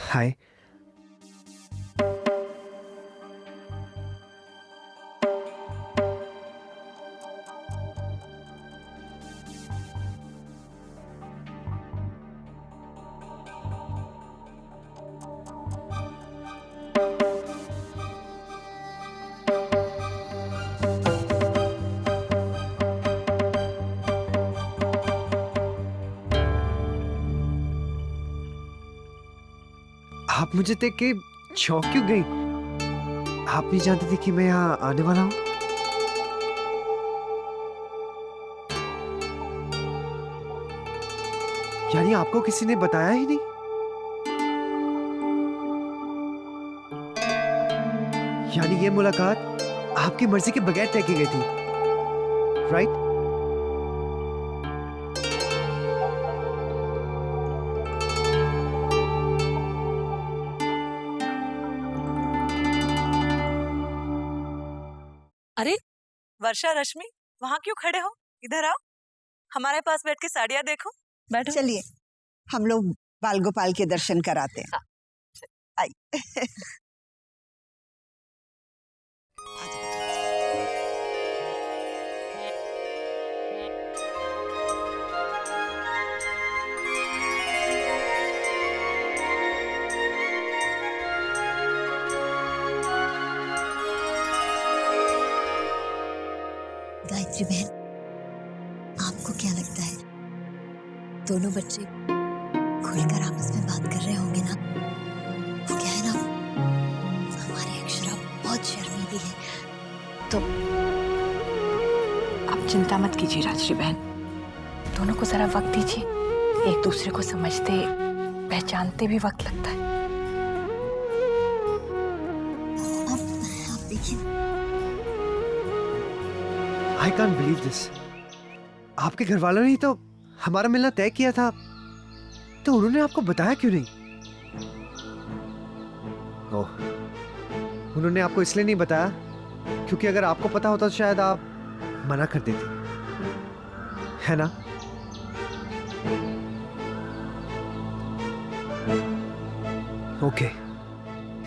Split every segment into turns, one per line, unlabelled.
हाय। आप मुझे देख के चौंक क्यों गई? आप नहीं जानती थी कि मैं यहाँ आने वाला हूँ? यानी आपको किसी ने बताया ही नहीं? यानी ये मुलाकात आपकी मर्जी के बगैर तय की गई थी, राइट?
अरे वर्षा, रश्मि, वहाँ क्यों खड़े हो? इधर आओ, हमारे पास बैठ के साड़ियाँ देखो। बैठो।
चलिए हम लोग बाल गोपाल के दर्शन कराते हैं। आई।
गायत्री बहन, आपको क्या लगता है दोनों बच्चे खुलकर आपस में बात कर रहे होंगे ना? वो क्या है ना, हमारी अक्षरा बहुत शर्मीली है।
तो आप चिंता मत कीजिए राजश्री बहन, दोनों को जरा वक्त दीजिए, एक दूसरे को समझते पहचानते भी वक्त लगता है।
आप देखिए,
I can't believe this. आपके घर वालों ने ही तो हमारा मिलना तय किया था, तो उन्होंने आपको बताया क्यों नहीं? ओह, उन्होंने आपको इसलिए नहीं बताया क्योंकि अगर आपको पता होता तो शायद आप मना कर देते, है ना? ओके,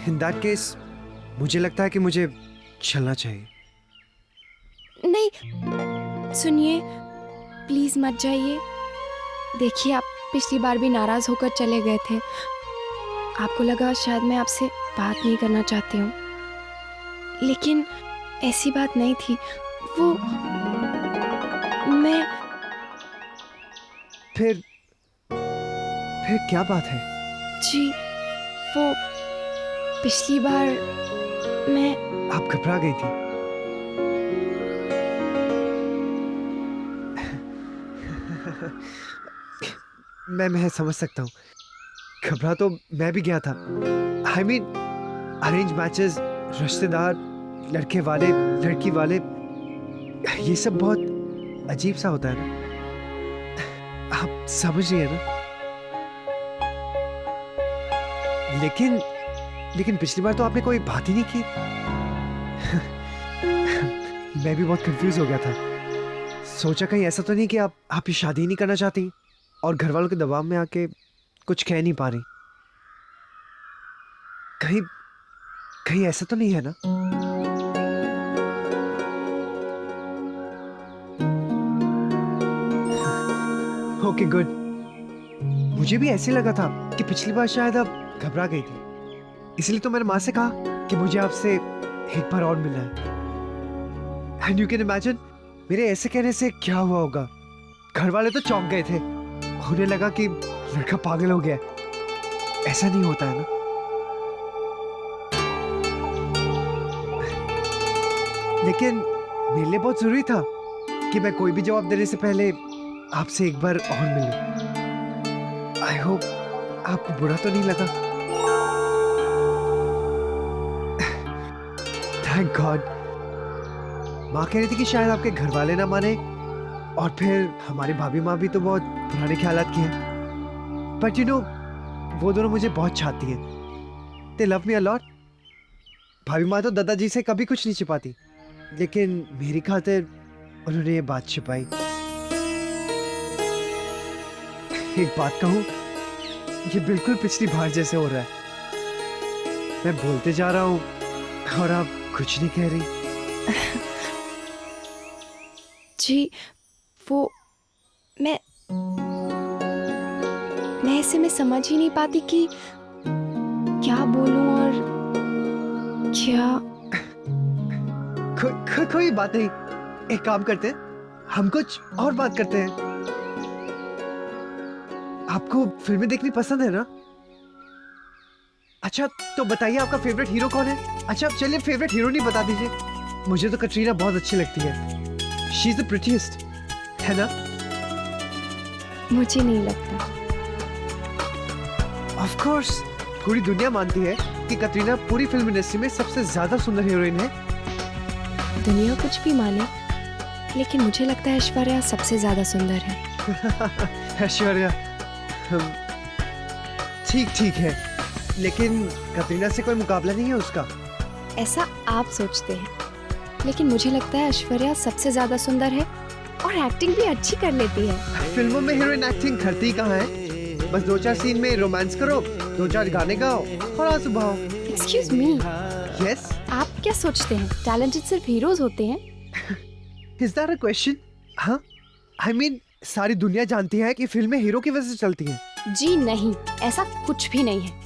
इन दैट केस मुझे लगता है कि मुझे चलना चाहिए।
नहीं सुनिए, प्लीज मत जाइए। देखिए, आप पिछली बार भी नाराज होकर चले गए थे। आपको लगा शायद मैं आपसे बात नहीं करना चाहती हूँ, लेकिन ऐसी बात नहीं थी। वो मैं
फिर क्या बात है?
जी, वो पिछली बार मैं
आप घबरा गई थी। मैं समझ सकता हूँ, घबरा तो मैं भी गया था। I mean, अरेंज मैचेस, रिश्तेदार, लड़के वाले लड़की वाले, ये सब बहुत अजीब सा होता है ना, आप समझ रही है ना? लेकिन पिछली बार तो आपने कोई बात ही नहीं की। मैं भी बहुत कंफ्यूज हो गया था, सोचा कहीं ऐसा तो नहीं कि आप ये शादी नहीं करना चाहती और घर वालों के दबाव में आके कुछ कह नहीं पा रही। कहीं ऐसा तो नहीं है ना? Okay good. मुझे भी ऐसे लगा था कि पिछली बार शायद आप घबरा गई थी, इसलिए तो मैंने माँ से कहा कि मुझे आपसे एक बार और मिलना है। एंड यू कैन इमेजिन मेरे ऐसे कहने से क्या हुआ होगा। घर वाले तो चौंक गए थे, उन्हें लगा कि लड़का पागल हो गया। ऐसा नहीं होता है ना? लेकिन मेरे लिए बहुत जरूरी था कि मैं कोई भी जवाब देने से पहले आपसे एक बार और मिलूं। आई होप आपको बुरा तो नहीं लगा। Thank God. माँ कह रही थी कि शायद आपके घर वाले ना माने, और फिर हमारी भाभी माँ भी तो बहुत पुराने ख्यालात की है। बट यू नो, वो दोनों मुझे बहुत चाहती हैं। They love me a lot। भाभी माँ तो दादाजी से कभी कुछ नहीं छिपाती, लेकिन मेरी खातिर उन्होंने ये बात छिपाई। एक बात कहूँ, ये बिल्कुल पिछली बार जैसे हो रहा है। मैं बोलते जा रहा हूँ और आप कुछ नहीं कह रही।
जी वो मैं ऐसे में समझ ही नहीं पाती कि क्या बोलूं और क्या।
कोई बात नहीं, एक काम करते हैं, हम कुछ और बात करते हैं। आपको फिल्में देखनी पसंद है ना? अच्छा तो बताइए आपका फेवरेट हीरो कौन है? अच्छा चलिए फेवरेट हीरो नहीं बता दीजिए। मुझे तो कटरीना बहुत अच्छी लगती है। शी इज द प्रिटीएस्ट, है ना?
मुझे नहीं लगता।
ऑफ कोर्स पूरी दुनिया मानती है कि कटरीना पूरी फिल्म इंडस्ट्री में सबसे ज्यादा सुंदर हीरोइन है।
दुनिया कुछ भी माने, लेकिन मुझे लगता है ऐश्वर्या सबसे ज्यादा सुंदर है।
ऐश्वर्या ठीक है, लेकिन कटरीना से कोई मुकाबला नहीं है उसका।
ऐसा आप सोचते हैं, लेकिन मुझे लगता है ऐश्वर्या सबसे ज्यादा सुंदर है और एक्टिंग भी अच्छी कर लेती है।
फिल्मों में हीरोइन एक्टिंग करती ही कहाँ है? बस 2-4 सीन में रोमांस करो, 2-4 गाने गाओ और आंसू बहाओ।
Excuse me,
yes?
आप क्या सोचते हैं टैलेंटेड सिर्फ हीरोज होते हैं?
Is that a question? हाँ, आई मीन सारी दुनिया जानती है कि फिल्में हीरो की वजह से चलती हैं।
जी नहीं, ऐसा कुछ भी नहीं है।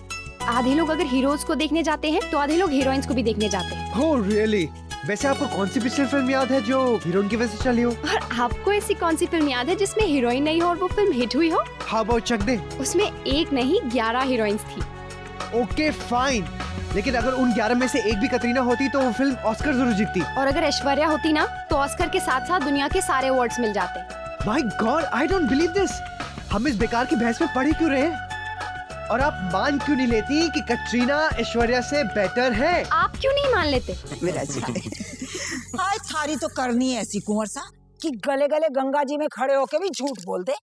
आधे लोग अगर हीरोज को देखने जाते हैं तो आधे लोग हीरोइंस को भी देखने जाते हैं।
Oh really? वैसे आपको कौन सी पिक्चर फिल्म याद है जो हीरोइन की वजह से चली हो?
और आपको ऐसी कौन सी फिल्म याद है जिसमें हीरोइन नहीं हो और वो फिल्म हिट हुई हो?
हाउ अबाउट चक दे?
उसमें एक नहीं 11 हीरोइंस थी।
ओके फाइन, लेकिन अगर उन 11 में से एक भी कटरीना होती तो वो फिल्म ऑस्कर जरूर जीतती।
और अगर ऐश्वर्या होती ना तो ऑस्कर के साथ साथ दुनिया के सारे अवार्ड्स मिल जाते।
My God, I don't believe this. हम इस बेकार की बहस में पड़े क्यों रहे? और आप मान क्यों नहीं लेती कि कटरीना ऐश्वर्या से बेटर है?
आप क्यों नहीं मान लेते?
मेरा जी हाय, थारी तो करनी है ऐसी कुंवर सा कि गले गले गंगा जी में खड़े होके भी झूठ बोल दे,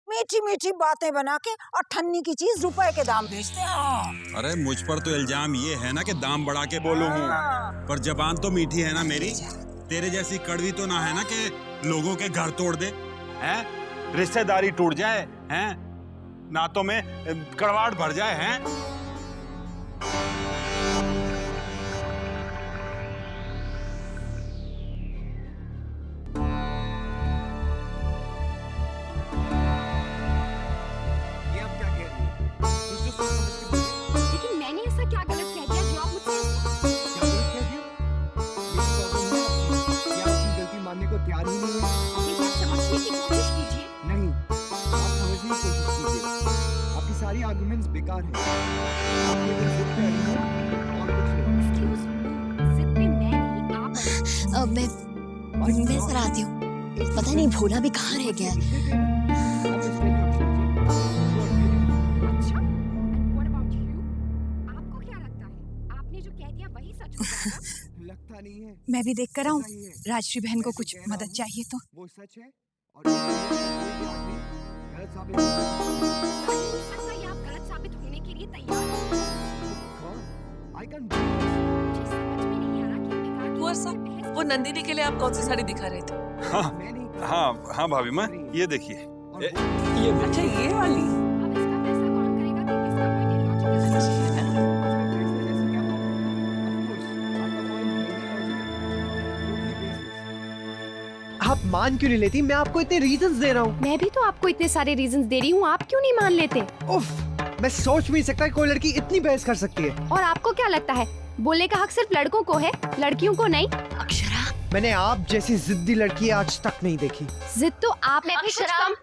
मीठी मीठी बातें बना के और ठन्नी की चीज रुपए के दाम बेचते हैं।
अरे मुझ पर तो इल्जाम ये है ना कि दाम बढ़ा के बोलूं हूँ, पर जबान तो मीठी है ना मेरी। तेरे जैसी कड़वी तो ना है ना कि लोगों के घर तोड़ दे, हैं? रिश्तेदारी टूट जाए, हैं? नातों में कड़वाहट भर जाए, हैं?
ये आप क्या कह रही हैं? कुछ तो सोच समझ के बोलिए।
लेकिन मैंने ऐसा क्या गलत कह दिया जो आप मुझसे
क्या गलत कह दिया? ये प्रॉब्लम है आपकी कि आप अपनी गलती मानने को तैयार ही नहीं है।
अपनी बात समझने की कोशिश कीजिए।
नहीं, आप समझने की कोशिश कीजिए। आपकी सारी आर्गुमेंट्स बेकार हैं। आप केवल जिद पे अड़ी हैं और कुछ नहीं।
एक्सक्यूज मी, जिद पे मैं नहीं आप।
मैं सर आती हूँ। पता नहीं भोला भी कहाँ रह गया है।
आप इस पे ही
अच्छा, and what about you? आपको क्या लगता है आपने जो कह दिया वही सच हो जाएगा?
लगता नहीं है।
मैं भी देख कर आऊं।
सही है।
राजश्री बहन को
मैं
कुछ
जो कह रहा
मदद
हूँ,
चाहिए तो।
वो सच है और ये कोई भी आदमी गलत साबित नहीं कर सकता।
नहीं सकता ये आप गलत साबित होने के लिए तैयार हो।
कौन? I can't
मुझे समझ में नहीं आ रहा कि बेकार की
कुंवर
बातों
साहब,
पे बहस
वो नंदिनी के लिए आप कौन सी साड़ी दिखा रहे थे?
हाँ
मैं नहीं कर
हाँ हाँ भाभी माँ, ये देखिए।
और
ए-
वो-
ये
अच्छा ये वाली।
अब इसका फैसला कौन करेगा कि किसका पॉइंट लॉजिकल है?
आप मान क्यों नहीं लेती? मैं आपको इतने रीजंस दे रहा हूँ।
मैं भी तो आपको इतने सारे रीजंस दे रही हूँ, आप क्यों नहीं मान लेते?
उफ, मैं सोच भी नहीं सकता कि कोई लड़की इतनी बहस कर सकती है।
और आपको क्या लगता है बोलने का हक सिर्फ लड़कों को है, लड़कियों को नहीं?
अक्षरा,
मैंने आप जैसी जिद्दी लड़की आज तक नहीं देखी।
जिद तो आप में भी कुछ
अक्षरा।
कम।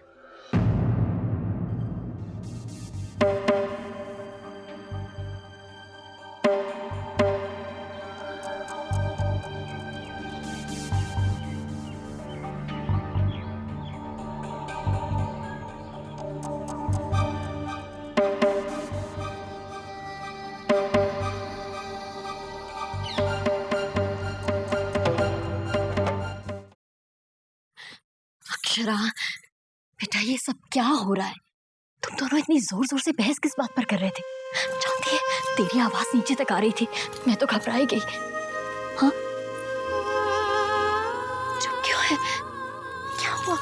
अक्षरा, बेटा ये सब क्या हो रहा है? तुम दोनों इतनी जोर जोर से बहस किस बात पर कर रहे थे? जानती है तेरी आवाज नीचे तक आ रही थी, मैं तो घबरा ही गई। हाँ, चुप क्यों है? क्या हुआ?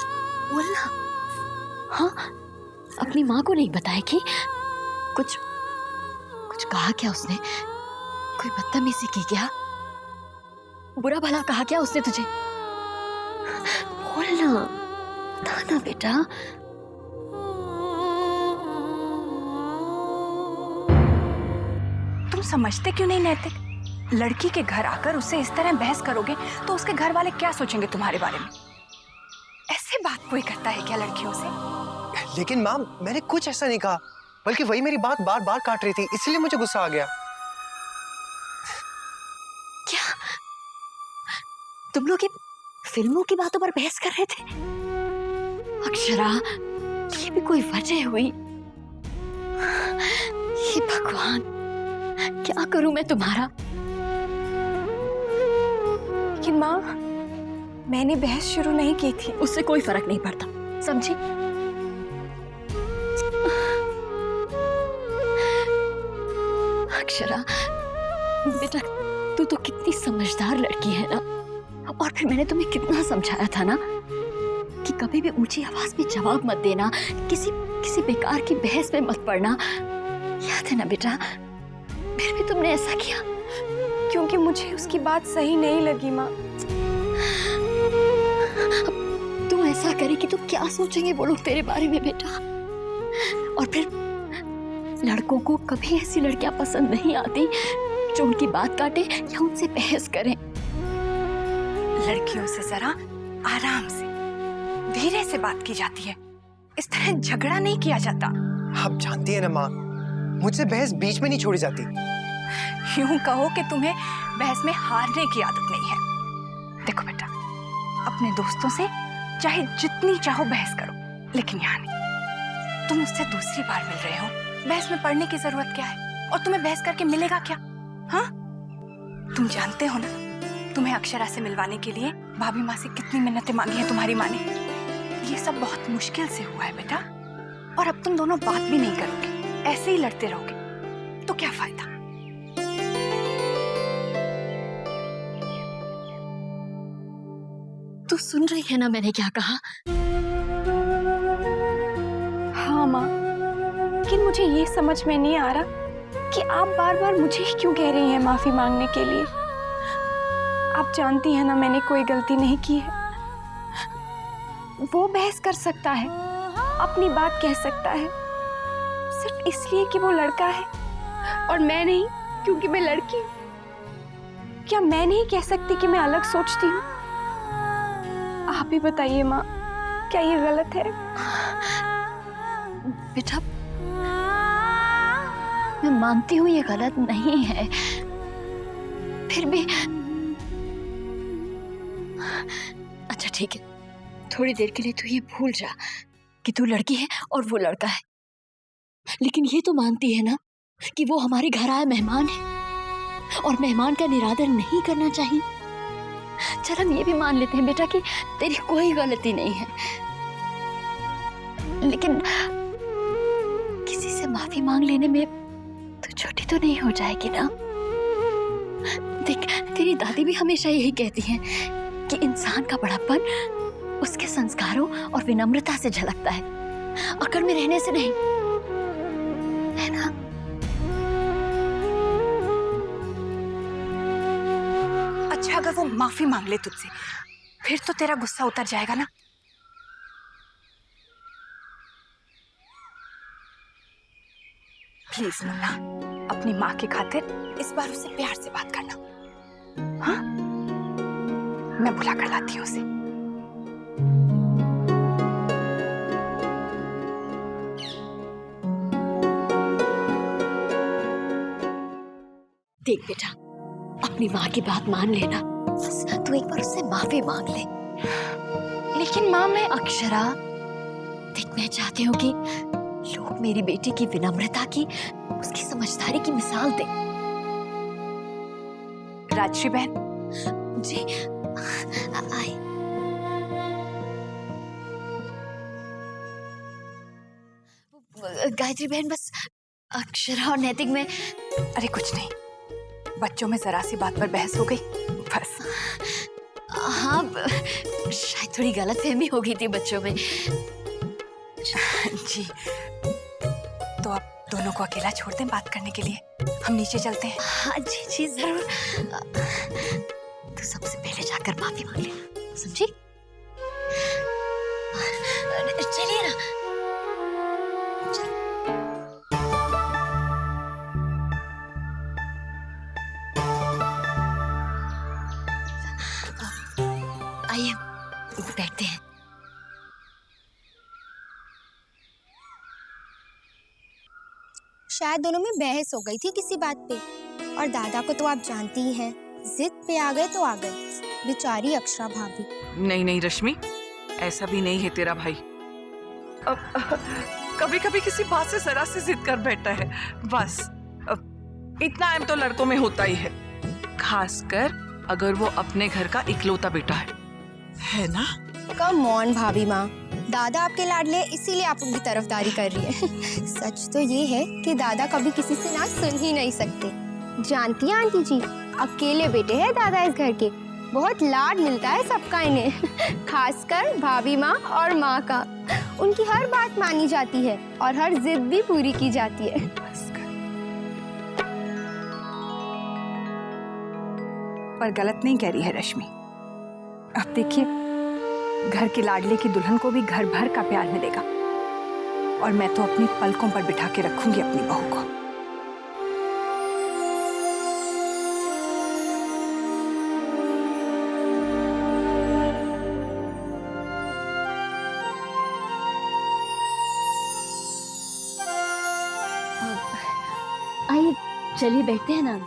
बोलना। हाँ, अपनी माँ को नहीं बताया कि कुछ कहा क्या उसने? कोई बदतमीजी की क्या? बुरा भला कहा क्या उसने तुझे? बोलना था ना बेटा।
तुम समझते क्यों नहीं नैतिक? लड़की के घर आकर उससे इस तरह बहस करोगे तो उसके घर वाले क्या सोचेंगे तुम्हारे बारे में? ऐसे बात कोई करता है क्या लड़कियों से?
लेकिन माँ, मैंने कुछ ऐसा नहीं कहा, बल्कि वही मेरी बात बार बार काट रही थी, इसलिए मुझे गुस्सा आ गया।
क्या तुम लोग ये फिल्मों की बातों पर बहस कर रहे थे? अक्षरा, ये भी कोई वजह हुई? हे भगवान, क्या करूं मैं तुम्हारा?
लेकिन माँ, मैंने बहस शुरू नहीं की थी।
उससे कोई फर्क नहीं पड़ता, समझी? अक्षरा बेटा, तू तो कितनी समझदार लड़की है ना। और फिर मैंने तुम्हें कितना समझाया था ना कि कभी भी ऊंची आवाज में जवाब मत देना, किसी बेकार की बहस में मत पड़ना। याद है ना बेटा? फिर भी तुमने ऐसा किया
क्योंकि मुझे उसकी बात सही नहीं लगी माँ।
तू ऐसा करेगी तो क्या सोचेंगे वो लोग तेरे बारे में बेटा? और फिर लड़कों को कभी ऐसी लड़कियां पसंद नहीं आती जो उनकी बात काटे या उनसे बहस करें।
लड़कियों से जरा आराम से, धीरे से बात की जाती है, इस तरह झगड़ा नहीं किया जाता।
आप जानती है ना माँ, मुझसे बहस बीच में नहीं छोड़ी जाती।
यूं कहो कि तुम्हें बहस में हारने की आदत नहीं है। देखो बेटा, अपने दोस्तों से चाहे जितनी चाहो बहस करो, लेकिन यहाँ नहीं। तुम उससे दूसरी बार मिल रहे हो, बहस में पड़ने की जरूरत क्या है? और तुम्हें बहस करके मिलेगा क्या? हाँ, तुम जानते हो ना, तुम्हें अक्षरा से मिलवाने के लिए भाभी माँ से कितनी मिन्नतें मांगी है तुम्हारी माँ ने। ये सब बहुत मुश्किल से हुआ है बेटा। और अब तुम दोनों बात भी नहीं करोगे, ऐसे ही लड़ते रहोगे, तो क्या फायदा?
तू सुन रही है ना मैंने क्या कहा?
हाँ माँ, लेकिन मुझे ये समझ में नहीं आ रहा कि आप बार बार मुझे ही क्यों कह रही हैं माफी मांगने के लिए। आप जानती हैं ना, मैंने कोई गलती नहीं की है। वो बहस कर सकता है, अपनी बात कह सकता है, सिर्फ इसलिए कि वो लड़का है, और मैं नहीं क्योंकि मैं लड़की हूँ। क्या मैं नहीं कह सकती कि मैं अलग सोचती हूँ? आप ही बताइए माँ, क्या ये गलत है?
बेटा, मैं मानती हूँ ये गलत नहीं है, फिर भी अच्छा ठीक है, थोड़ी देर के लिए तू ये भूल जा कि तू लड़की है और वो लड़का है। लेकिन ये तो मानती है ना कि वो हमारे घर आया मेहमान है और मेहमान का निरादर नहीं करना चाहिए। चल हम ये भी मान लेते हैं बेटा कि तेरी कोई गलती नहीं है, लेकिन किसी से माफी मांग लेने में तू छोटी तो नहीं हो जाएगी ना? देख, तेरी दादी भी हमेशा यही कहती हैं कि इंसान का बड़प्पन उसके संस्कारों और विनम्रता से झलकता है, अकड़ में रहने से नहीं, है ना?
अच्छा, अगर वो माफी मांग ले तुझसे, फिर तो तेरा गुस्सा उतर जाएगा ना? प्लीज मुन्ना, अपनी माँ की खातिर इस बार उससे प्यार से बात करना। हाँ, मैं बुला कर लाती हूँ उसे।
देख बेटा, अपनी माँ की बात मान लेना, बस तू एक बार उससे माफी मांग ले।
लेकिन माँ, मैं
अक्षरा, देख, मैं चाहती हूँ कि लोग मेरी बेटी की विनम्रता की, उसकी समझदारी की मिसाल दें।
राजश्री बहन
जी, आई। गायत्री बहन, बस अक्षरा और नैतिक में।
अरे कुछ नहीं, बच्चों में जरा सी बात पर बहस हो गई, बस।
हाँ, शायद थोड़ी गलतफहमी हो गई थी बच्चों में।
जी, तो अब दोनों को अकेला छोड़ दें बात करने के लिए। हम नीचे चलते हैं।
हाँ जी जी जरूर। तो सबसे पहले जाकर माफी मांग लेना, समझी? चलिए ना। आइए बैठते हैं।
शायद दोनों में बहस हो गई थी किसी बात पे, और दादा को तो आप जानती ही हैं, जिद पे आ गए तो आ गए। बेचारी अक्षरा भाभी।
नहीं नहीं रश्मि, ऐसा भी नहीं है तेरा भाई। अब कभी कभी किसी बात से जरा सी जिद कर बैठता है, बस। अब इतना एम तो लड़कों में होता ही है, खासकर अगर वो अपने घर का इकलौता बेटा है ना?
कम ऑन भाभी माँ, दादा आपके लाडले, इसीलिए आप उनकी तरफदारी कर रही है। सच तो ये है कि दादा कभी किसी से ना सुन ही नहीं सकते। जानती हैं आंटी जी, अकेले बेटे हैं दादा इस घर के, बहुत लाड मिलता है सबका इन्हें, खासकर भाभी माँ और माँ का। उनकी हर बात मानी जाती है और हर जिद भी पूरी की जाती है।
पर गलत नहीं कह रही है रश्मि। अब देखिए, घर के लाडले की दुल्हन को भी घर भर का प्यार मिलेगा, और मैं तो अपनी पलकों पर बिठा के रखूंगी अपनी बहू को।
आइए चलिए बैठते हैं ना।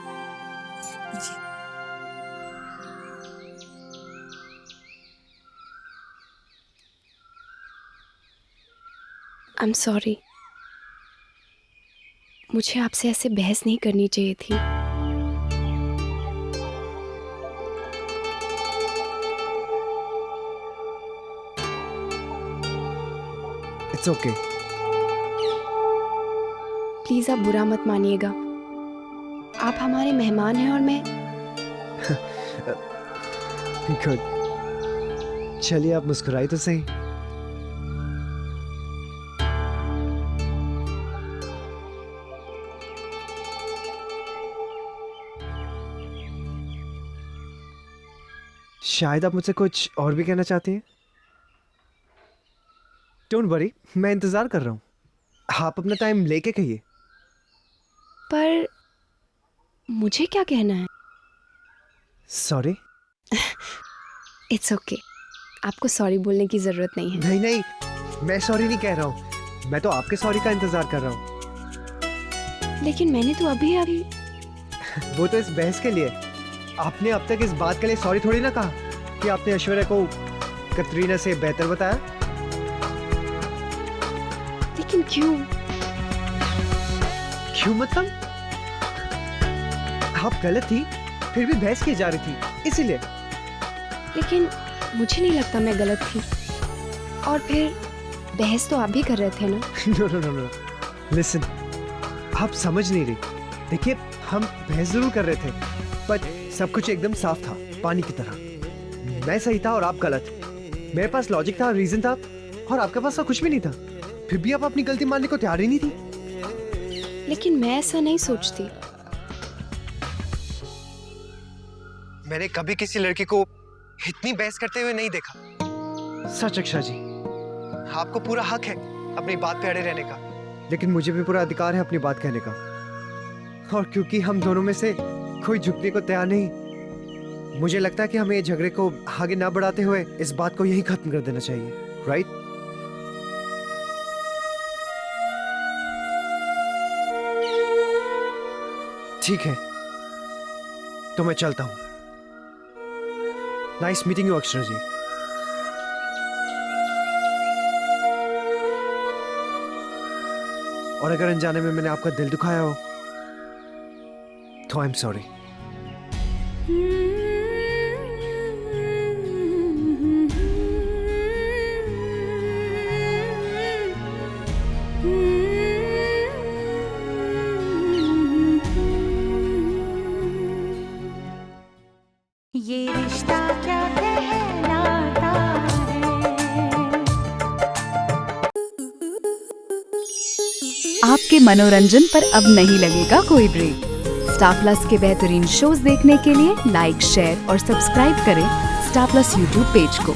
आई एम सॉरी, मुझे आपसे ऐसे बहस नहीं करनी चाहिए थी।
It's okay.
प्लीज आप बुरा मत मानिएगा, आप हमारे मेहमान हैं और मैं।
गुड, चलिए आप मुस्कुराई तो सही। शायद आप मुझसे कुछ और भी कहना चाहती हैं। डोंट वरी, मैं इंतजार कर रहा हूँ, आप अपना टाइम लेके कहिए।
पर मुझे क्या कहना है?
सॉरी।
इट्स ओके, आपको सॉरी बोलने की जरूरत नहीं है।
नहीं नहीं, मैं सॉरी नहीं कह रहा हूँ, मैं तो आपके सॉरी का इंतजार कर रहा हूँ।
लेकिन मैंने तो अभी
वो तो इस बहस के लिए। आपने अब तक इस बात के लिए सॉरी थोड़ी ना कहा कि आपने ऐश्वर्या को कतरीना से बेहतर बताया।
लेकिन क्यों?
क्यों मतलब? आप गलत थी, फिर भी बहस की जा रही थी, इसीलिए।
लेकिन मुझे नहीं लगता मैं गलत थी, और फिर बहस तो आप भी कर रहे थे ना।
No no no no, listen, आप समझ नहीं रही। देखिए, हम बहस जरूर कर रहे थे, पर सब कुछ एकदम साफ था, पानी की तरह। मैं सही था और आप गलत। मेरे पास लॉजिक था, रीजन था, और आपके पास तो कुछ भी नहीं था। फिर भी आप अपनी गलती मानने को तैयार ही नहीं थी।
लेकिन मैं ऐसा नहीं सोचती।
मैंने कभी किसी लड़की को इतनी बहस करते हुए नहीं देखा। सच अक्षरा जी, आपको पूरा हक है अपनी बात पे अड़े रहने का, लेकिन मुझे भी पूरा अधिकार है अपनी बात कहने का। और क्योंकि हम दोनों में से कोई झुकने को तैयार नहीं, मुझे लगता है कि हमें झगड़े को आगे ना बढ़ाते हुए इस बात को यहीं खत्म कर देना चाहिए, राइट? ठीक है, तो मैं चलता हूं। नाइस मीटिंग यू अक्षरा जी। और अगर अनजाने में मैंने आपका दिल दुखाया हो तो आई एम सॉरी।
ये रिश्ता क्या कहलाता है।
आप आपके मनोरंजन पर अब नहीं लगेगा कोई ब्रेक। स्टार प्लस के बेहतरीन शोज देखने के लिए लाइक, शेयर और सब्सक्राइब करें स्टार प्लस यूट्यूब पेज को।